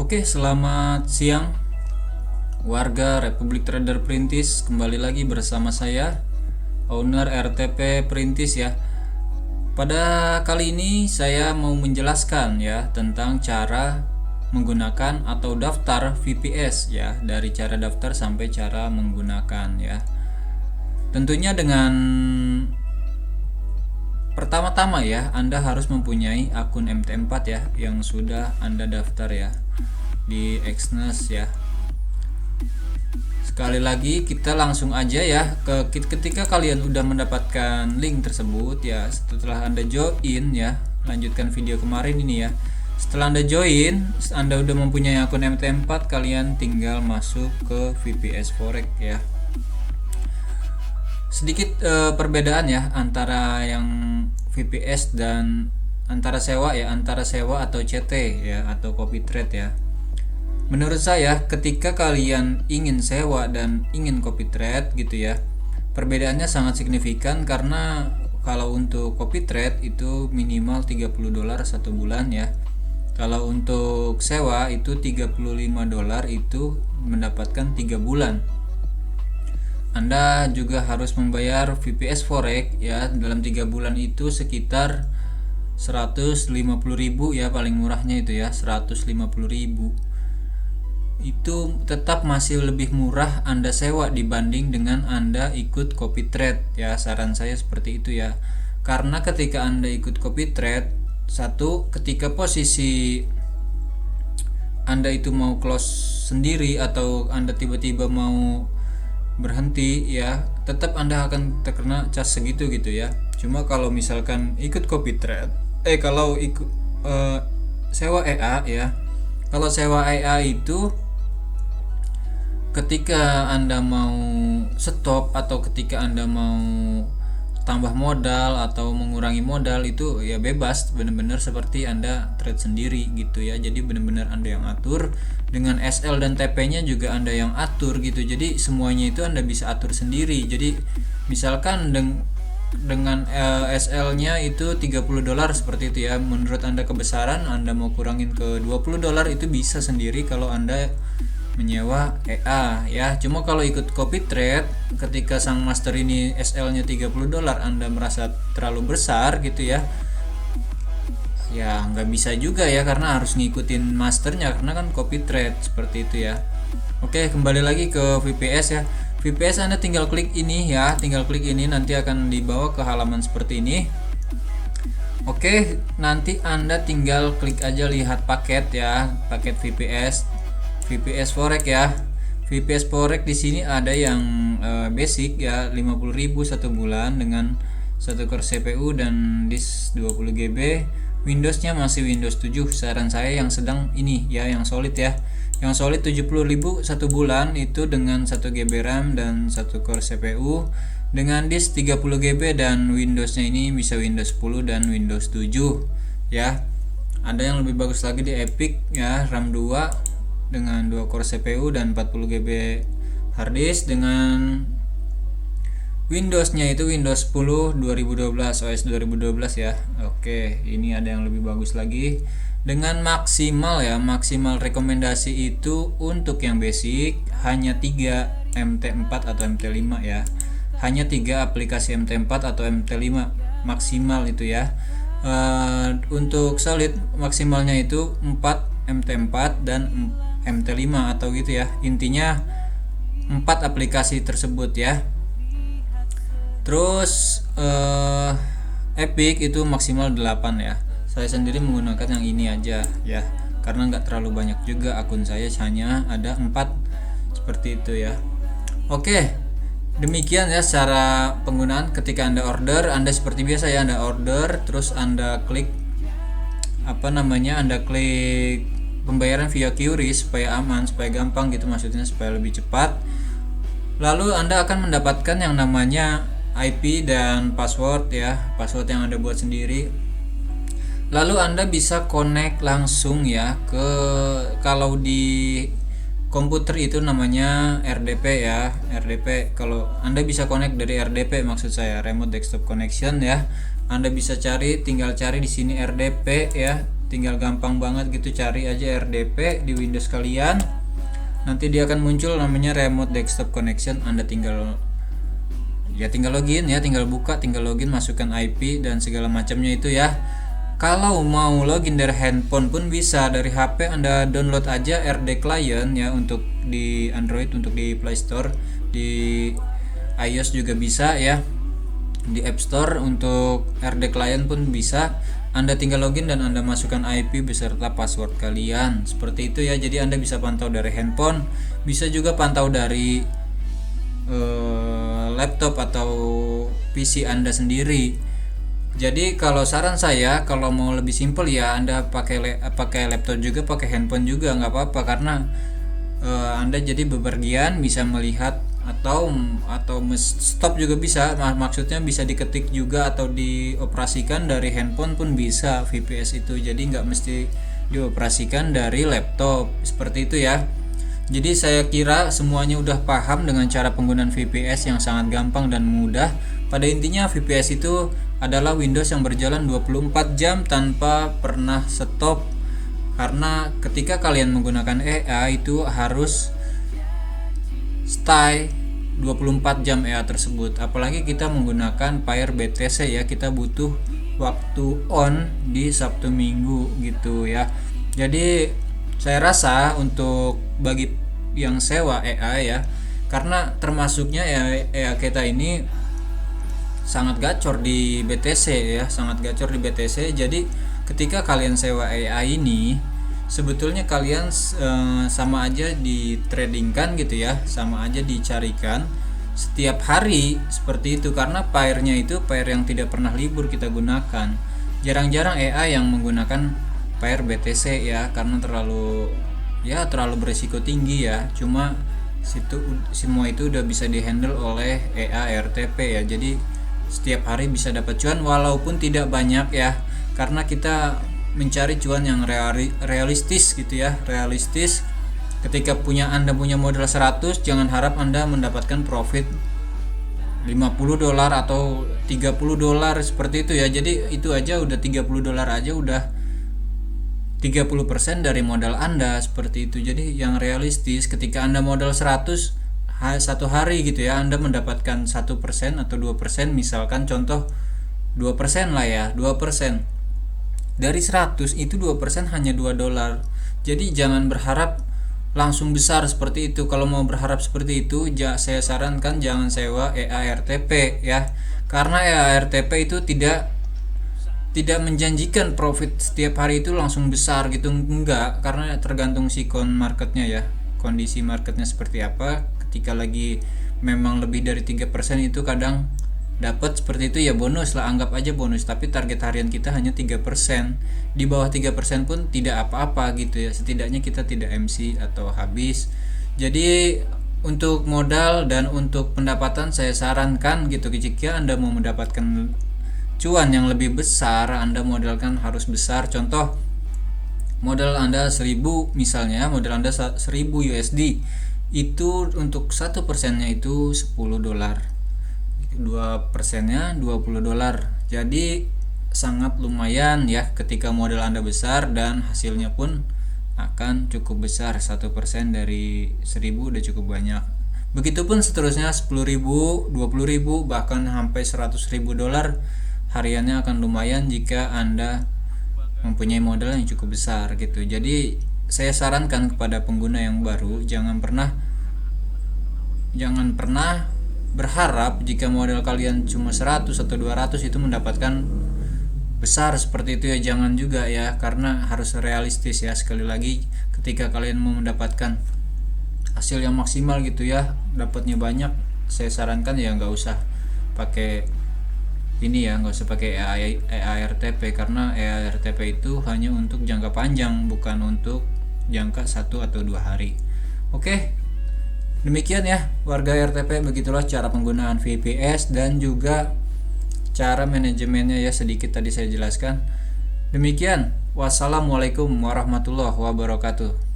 Oke, selamat siang warga Republik Trader Perintis. Kembali lagi bersama saya, owner RTP Perintis ya. Pada kali ini saya mau menjelaskan ya tentang cara menggunakan atau daftar VPS ya, dari cara daftar sampai cara menggunakan ya. Tentunya dengan pertama-tama ya, Anda harus mempunyai akun MT4 ya yang sudah Anda daftar ya di Exness ya. Sekali lagi kita langsung aja ya ketika kalian udah mendapatkan link tersebut ya, setelah Anda join ya, lanjutkan video kemarin ini ya. Setelah Anda join, Anda udah mempunyai akun MT4, kalian tinggal masuk ke VPS Forex ya. Sedikit perbedaan ya antara yang VPS dan antara sewa ya, antara sewa atau CT ya, atau copy trade ya. Menurut saya ketika kalian ingin sewa dan ingin copy trade gitu ya, perbedaannya sangat signifikan, karena kalau untuk copy trade itu minimal $30 satu bulan ya. Kalau untuk sewa itu $35 itu mendapatkan 3 bulan. Anda juga harus membayar VPS Forex ya, dalam 3 bulan itu sekitar 150.000 ya, paling murahnya itu ya 150.000. Itu tetap masih lebih murah Anda sewa dibanding dengan Anda ikut copy trade ya. Saran saya seperti itu ya, karena ketika Anda ikut copy trade, satu, ketika posisi Anda itu mau close sendiri atau Anda tiba-tiba mau berhenti ya, tetap Anda akan terkena cas segitu gitu ya. Cuma kalau misalkan ikut copy trade, kalau ikut sewa EA ya, kalau sewa EA itu ketika Anda mau stop atau ketika Anda mau tambah modal atau mengurangi modal itu ya bebas, benar-benar seperti Anda trade sendiri gitu ya. Jadi benar-benar Anda yang atur, dengan SL dan TP-nya juga Anda yang atur gitu. Jadi semuanya itu Anda bisa atur sendiri. Jadi misalkan dengan SL-nya itu $30 seperti itu ya. Menurut Anda kebesaran, Anda mau kurangin ke $20 itu bisa sendiri kalau Anda menyewa EA ya. Cuma kalau ikut copy trade, ketika sang master ini SL-nya $30, Anda merasa terlalu besar gitu ya, ya nggak bisa juga ya, karena harus ngikutin masternya, karena kan copy trade seperti itu ya. Oke, kembali lagi ke VPS ya. VPS Anda tinggal klik ini ya, tinggal klik ini, nanti akan dibawa ke halaman seperti ini. Oke, nanti Anda tinggal klik aja lihat paket ya, paket VPS Forex ya. VPS Forex di sini ada yang basic ya, 50.000 satu bulan dengan 1 core CPU dan disk 20 GB. Windowsnya masih Windows 7. Saran saya yang sedang ini ya, yang solid ya. Yang solid 70.000 satu bulan itu dengan 1 GB RAM dan 1 core CPU dengan disk 30 GB, dan Windowsnya ini bisa Windows 10 dan Windows 7 ya. Ada yang lebih bagus lagi di Epic ya, RAM 2 dengan 2 core CPU dan 40 GB hard disk, dengan Windowsnya itu Windows 10 2012, OS 2012 ya. Oke, ini ada yang lebih bagus lagi dengan maksimal ya, maksimal rekomendasi itu untuk yang basic hanya 3 MT4 atau MT5 ya. Hanya 3 aplikasi MT4 atau MT5 maksimal itu ya. Untuk solid maksimalnya itu 4 MT4 dan MT5 atau gitu ya. Intinya 4 aplikasi tersebut ya. Terus Epic itu maksimal 8 ya. Saya sendiri menggunakan yang ini aja ya, karena nggak terlalu banyak juga, akun saya hanya ada 4 seperti itu ya. Oke, demikian ya cara penggunaan. Ketika Anda order, Anda seperti biasa ya, Anda order terus Anda klik Anda klik pembayaran via QRIS supaya aman, supaya gampang gitu, maksudnya supaya lebih cepat. Lalu Anda akan mendapatkan yang namanya IP dan password ya, password yang Anda buat sendiri. Lalu Anda bisa connect langsung ya ke, kalau di komputer itu namanya RDP ya, RDP. Kalau Anda bisa connect dari RDP, maksud saya remote desktop connection ya. Anda bisa tinggal cari di sini RDP ya. tinggal gampang banget gitu, cari aja RDP di Windows kalian, nanti dia akan muncul namanya remote desktop connection. Anda tinggal login ya, tinggal buka, tinggal login, masukkan IP dan segala macamnya itu ya. Kalau mau login dari handphone pun bisa, dari HP Anda download aja RD Client ya, untuk di Android, untuk di Play Store, di iOS juga bisa ya, di App Store untuk RD Client pun bisa. Anda tinggal login dan Anda masukkan IP beserta password kalian, seperti itu ya. Jadi Anda bisa pantau dari handphone, bisa juga pantau dari laptop atau PC Anda sendiri. Jadi kalau saran saya, kalau mau lebih simpel ya Anda pakai laptop juga, pakai handphone juga nggak apa-apa, karena Anda jadi bepergian bisa melihat atau stop juga bisa, maksudnya bisa diketik juga atau dioperasikan dari handphone pun bisa VPS itu, jadi nggak mesti dioperasikan dari laptop, seperti itu ya. Jadi saya kira semuanya udah paham dengan cara penggunaan VPS yang sangat gampang dan mudah. Pada intinya VPS itu adalah Windows yang berjalan 24 jam tanpa pernah stop, karena ketika kalian menggunakan EA itu harus stay 24 jam EA tersebut. Apalagi kita menggunakan Fire BTC ya, kita butuh waktu on di Sabtu Minggu gitu ya. Jadi saya rasa untuk bagi yang sewa EA ya, karena termasuknya EA kita ini sangat gacor di BTC ya, sangat gacor di BTC. Jadi ketika kalian sewa EA ini, sebetulnya kalian sama aja di tradingkan gitu ya, sama aja dicarikan setiap hari seperti itu, karena pairnya itu pair yang tidak pernah libur kita gunakan. Jarang-jarang EA yang menggunakan pair BTC ya, karena terlalu berisiko tinggi ya. Cuma semua itu udah bisa dihandle oleh EA RTP ya. Jadi setiap hari bisa dapat cuan walaupun tidak banyak ya, karena kita mencari cuan yang realistis gitu ya, realistis. Ketika Anda punya modal 100, jangan harap Anda mendapatkan profit $50 atau $30 seperti itu ya. Jadi itu aja udah $30 aja udah 30% dari modal Anda, seperti itu. Jadi yang realistis, ketika Anda modal 100 satu hari gitu ya, Anda mendapatkan 1% atau 2%, misalkan contoh 2% lah ya, 2% dari 100 itu 2% hanya $2. Jadi jangan berharap langsung besar seperti itu. Kalau mau berharap seperti itu, saya sarankan jangan sewa EA RTP ya, karena EA RTP itu tidak menjanjikan profit setiap hari itu langsung besar gitu, enggak, karena tergantung sikon marketnya ya, kondisi marketnya seperti apa. Ketika lagi memang lebih dari 3% itu kadang dapat seperti itu ya, bonus lah, anggap aja bonus, tapi target harian kita hanya 3%. Di bawah 3% pun tidak apa-apa gitu ya, setidaknya kita tidak MC atau habis. Jadi untuk modal dan untuk pendapatan saya sarankan gitu, jika Anda mau mendapatkan cuan yang lebih besar, Anda modalkan harus besar. Contoh, modal Anda 1000 misalnya, modal Anda 1000 USD, itu untuk 1%-nya itu $10, 2%-nya $20. Jadi sangat lumayan ya ketika modal Anda besar, dan hasilnya pun akan cukup besar. 1% dari 1000 udah cukup banyak. Begitupun seterusnya 10.000, 20.000, bahkan sampai $100.000 hariannya akan lumayan jika Anda mempunyai modal yang cukup besar gitu. Jadi saya sarankan kepada pengguna yang baru, jangan pernah berharap jika modal kalian cuma 100 atau 200 itu mendapatkan besar seperti itu ya, jangan juga ya, karena harus realistis ya. Sekali lagi, ketika kalian mau mendapatkan hasil yang maksimal gitu ya, dapatnya banyak, saya sarankan ya nggak usah pakai ini ya, nggak usah pakai EARTP, karena EARTP itu hanya untuk jangka panjang, bukan untuk jangka 1 atau 2 hari. Oke, demikian ya warga RTP, begitulah cara penggunaan VPS dan juga cara manajemennya ya, sedikit tadi saya jelaskan. Demikian, wassalamualaikum warahmatullahi wabarakatuh.